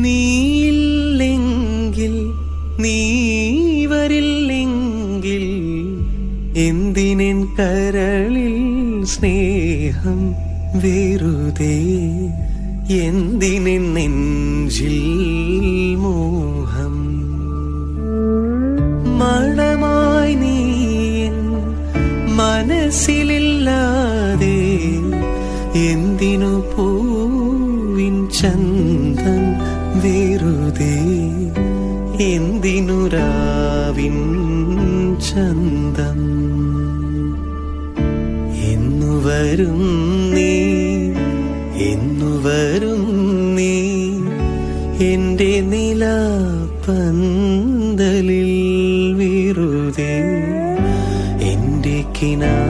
നീയില്ലെങ്കിൽ നീ വരില്ലെങ്കിൽ എന്തിനെൻ കരളിൽ സ്നേഹം വെറുതെ, എന്തിനെൻ നെഞ്ചിൽ മോഹം. മണമായി നീ മനസ്സിലില്ലാതെ എന്തിനു പൂവിൻ ചന്തം വെറുതെ, എന്തിനു രാവിൻ ചന്തം. എന്നു വരും നീ, എന്നു വരും നീ എന്റെ നിലാപ്പന്തലിൽ വെറുതെ, എന്റെ കിനാപ്പന്തലിൽ